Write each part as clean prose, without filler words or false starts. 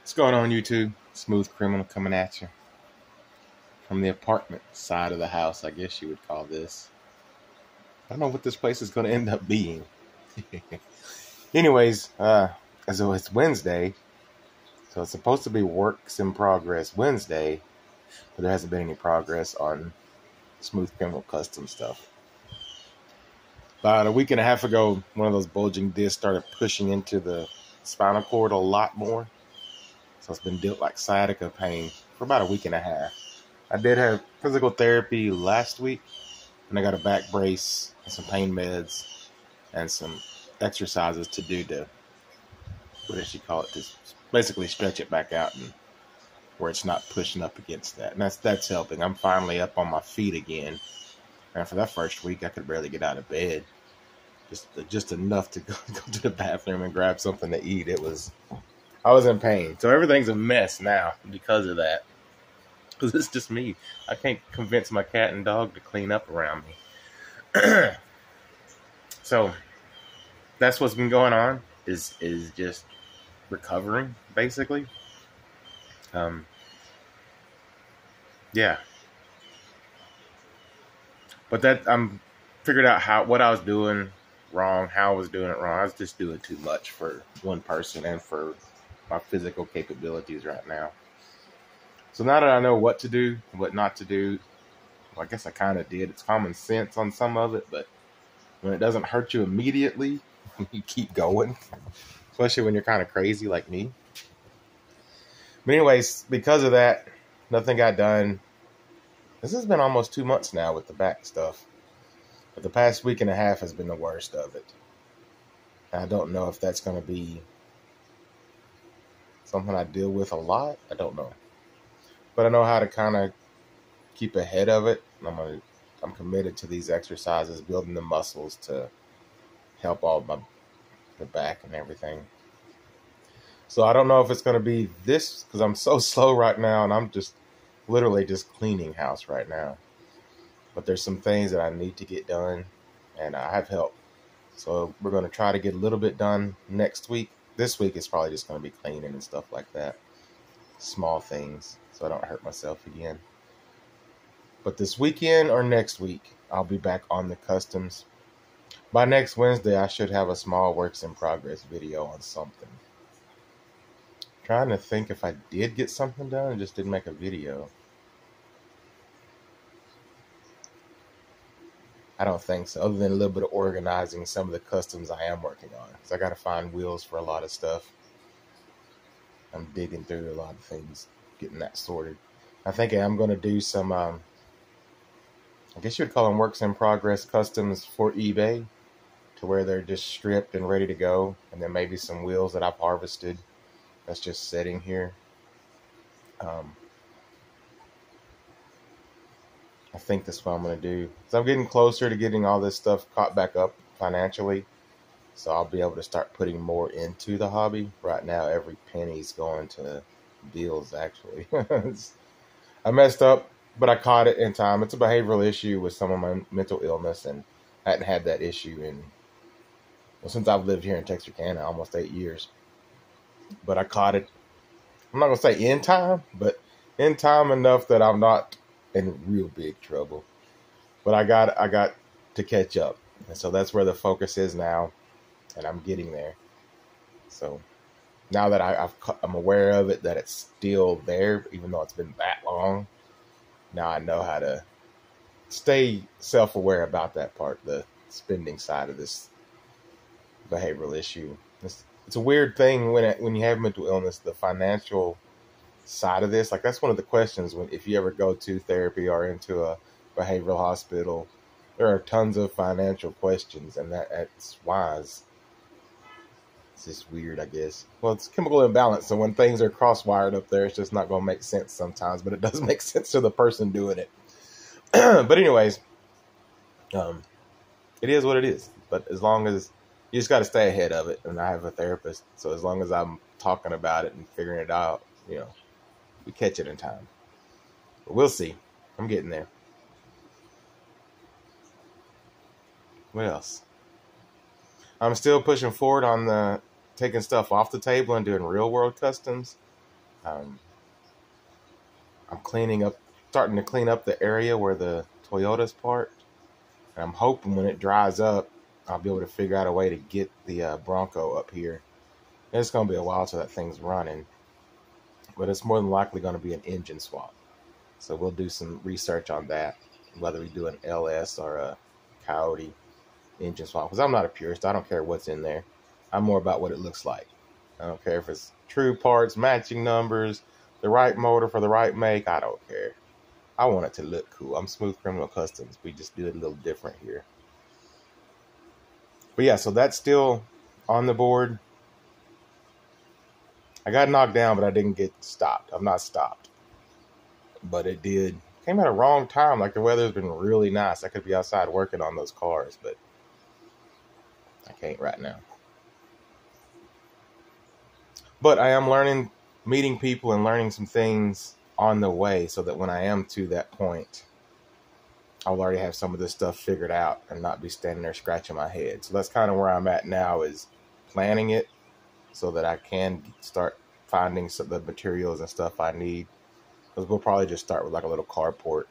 What's going on, YouTube? Smooth Criminal coming at you from the apartment side of the house, I guess you would call this. I don't know what this place is going to end up being. Anyways, so it's Wednesday, so it's supposed to be Works in Progress Wednesday, but there hasn't been any progress on Smooth Criminal custom stuff. About a week and a half ago, one of those bulging discs started pushing into the spinal cord a lot more. So it's been dealt like sciatica pain for about a week and a half. I did have physical therapy last week, and I got a back brace and some pain meds and some exercises to do to, what does she call it, to basically stretch it back out and where it's not pushing up against that. And that's helping. I'm finally up on my feet again. And for that first week, I could barely get out of bed. Just enough to go to the bathroom and grab something to eat. I was in pain. So everything's a mess now because of that. Because it's just me. I can't convince my cat and dog to clean up around me. So that's what's been going on. Is just recovering, basically. Yeah. But that I'm figured out what I was doing wrong, how I was doing it wrong. I was just doing too much for one person and for my physical capabilities right now. So now that I know what to do, what not to do, well, I guess I kind of did. It's common sense on some of it, but when it doesn't hurt you immediately, you keep going, especially when you're kind of crazy like me. But anyways, because of that, nothing got done. This has been almost 2 months now with the back stuff. But the past week and a half has been the worst of it. And I don't know if that's going to be something I deal with a lot. I don't know. But I know how to kind of keep ahead of it. I'm committed to these exercises, building the muscles to help all the back and everything. So I don't know if it's going to be this, because I'm so slow right now, and I'm just literally just cleaning house right now. But there's some things that I need to get done, and I have help. So we're going to try to get a little bit done next week. This week is probably just going to be cleaning and stuff like that. Small things, so I don't hurt myself again. But this weekend or next week, I'll be back on the customs. By next Wednesday, I should have a small works in progress video on something. Trying to think if I did get something done and just didn't make a video. I don't think so, other than a little bit of organizing some of the customs I am working on. So I got to find wheels for a lot of stuff. I'm digging through a lot of things, getting that sorted. I think I'm going to do some, I guess you would call them works in progress customs for eBay, to where they're just stripped and ready to go. And then maybe some wheels that I've harvested that's just sitting here. I think that's what I'm going to do. So I'm getting closer to getting all this stuff caught back up financially. So I'll be able to start putting more into the hobby. Right now, every penny's going to bills, actually. I messed up, but I caught it in time. It's a behavioral issue with some of my mental illness, and I hadn't had that issue since I've lived here in Texarkana, almost 8 years. But I caught it, I'm not going to say in time, but in time enough that I'm not in real big trouble. But I got to catch up. And so that's where the focus is now, and I'm getting there. So now that I'm aware of it, that it's still there, even though it's been that long, now I know how to stay self-aware about that part, the spending side of this behavioral issue. It's a weird thing when you have mental illness, the financial side of this. Like, that's one of the questions if you ever go to therapy or into a behavioral hospital, there are tons of financial questions, and that's wise. It's just weird, I guess. Well, it's chemical imbalance, so when things are cross-wired up there, it's just not going to make sense sometimes, but it does make sense to the person doing it. But anyways, it is what it is. But as long as you just got to stay ahead of it, and I have a therapist, so as long as I'm talking about it and figuring it out, we catch it in time. But we'll see. I'm getting there. What else? I'm still pushing forward on taking stuff off the table and doing real world customs. Um, I'm starting to clean up the area where the Toyota's parked. And I'm hoping when it dries up, I'll be able to figure out a way to get the Bronco up here. It's going to be a while till that thing's running, but it's more than likely going to be an engine swap. So we'll do some research on that, whether we do an LS or a Coyote engine swap. Because I'm not a purist. I don't care what's in there. I'm more about what it looks like. I don't care if it's true parts, matching numbers, the right motor for the right make. I don't care. I want it to look cool. I'm Smooth Criminal Customs. We just do it a little different here. But yeah, so that's still on the board. I got knocked down, but I didn't get stopped. I'm not stopped. But it came at a wrong time. Like, the weather's been really nice. I could be outside working on those cars, but I can't right now. But I am meeting people and learning some things on the way, so that when I am to that point, I'll already have some of this stuff figured out and not be standing there scratching my head. So that's kind of where I'm at now, is planning it so that I can start finding some of the materials and stuff I need. Because we'll probably just start with like a little carport.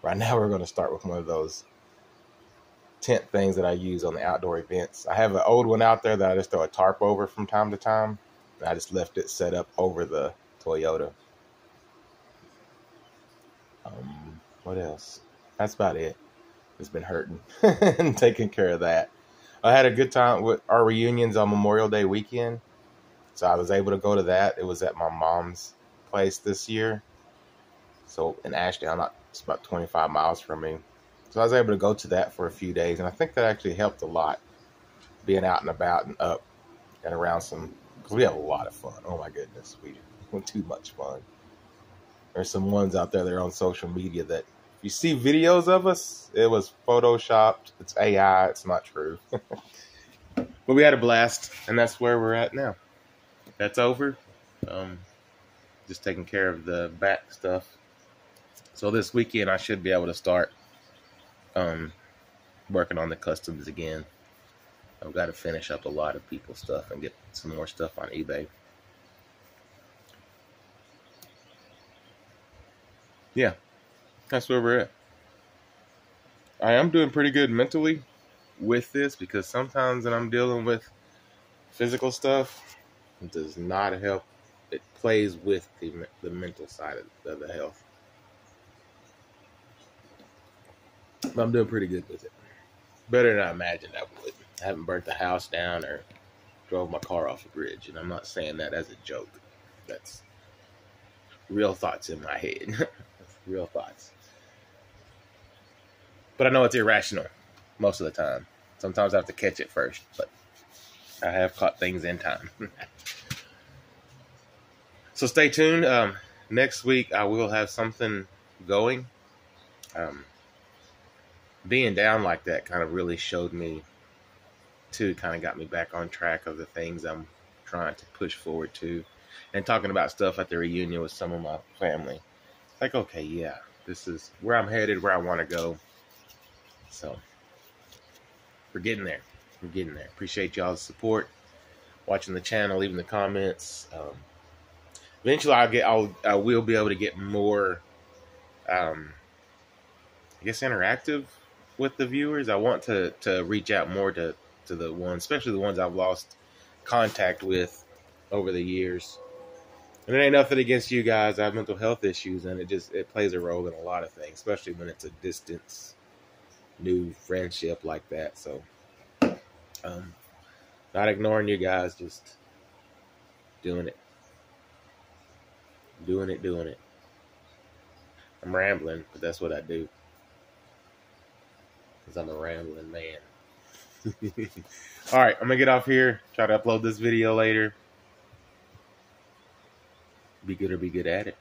Right now we're going to start with one of those tent things that I use on the outdoor events. I have an old one out there that I just throw a tarp over from time to time. And I just left it set up over the Toyota. What else? That's about it. It's been hurting and taking care of that. I had a good time with our reunions on Memorial Day weekend. So I was able to go to that. It was at my mom's place this year. So in Ashdown, it's about 25 miles from me. So I was able to go to that for a few days. And I think that actually helped a lot, being out and about and up and around because we have a lot of fun. Oh my goodness, we have too much fun. There's some ones out there that are on social media that, if you see videos of us, it was photoshopped. It's AI. It's not true. But we had a blast, and that's where we're at now. That's over. Just taking care of the back stuff. So this weekend I should be able to start working on the customs again. I've got to finish up a lot of people's stuff and get some more stuff on eBay. Yeah, that's where we're at. I am doing pretty good mentally with this, because sometimes when I'm dealing with physical stuff, it does not help. It plays with the mental side of the health. But I'm doing pretty good with it. Better than I imagined I would. I haven't burnt the house down or drove my car off a bridge. And I'm not saying that as a joke. That's real thoughts in my head. Real thoughts. But I know it's irrational most of the time. Sometimes I have to catch it first. But I have caught things in time. So stay tuned. Next week I will have something going. Being down like that kind of really showed me, too, kind of got me back on track of the things I'm trying to push forward to. And talking about stuff at the reunion with some of my family. Like, okay, yeah, this is where I'm headed, where I want to go. So, we're getting there. We're getting there. Appreciate y'all's support, watching the channel, leaving the comments. Eventually, I will be able to get more, I guess, interactive with the viewers. I want to reach out more to the ones, especially the ones I've lost contact with over the years. And it ain't nothing against you guys. I have mental health issues, and it plays a role in a lot of things, especially when it's a distance, new friendship like that. So, not ignoring you guys, just doing it. Doing it. I'm rambling, but that's what I do. Because I'm a rambling man. Alright, I'm going to get off here. Try to upload this video later. Be good or be good at it.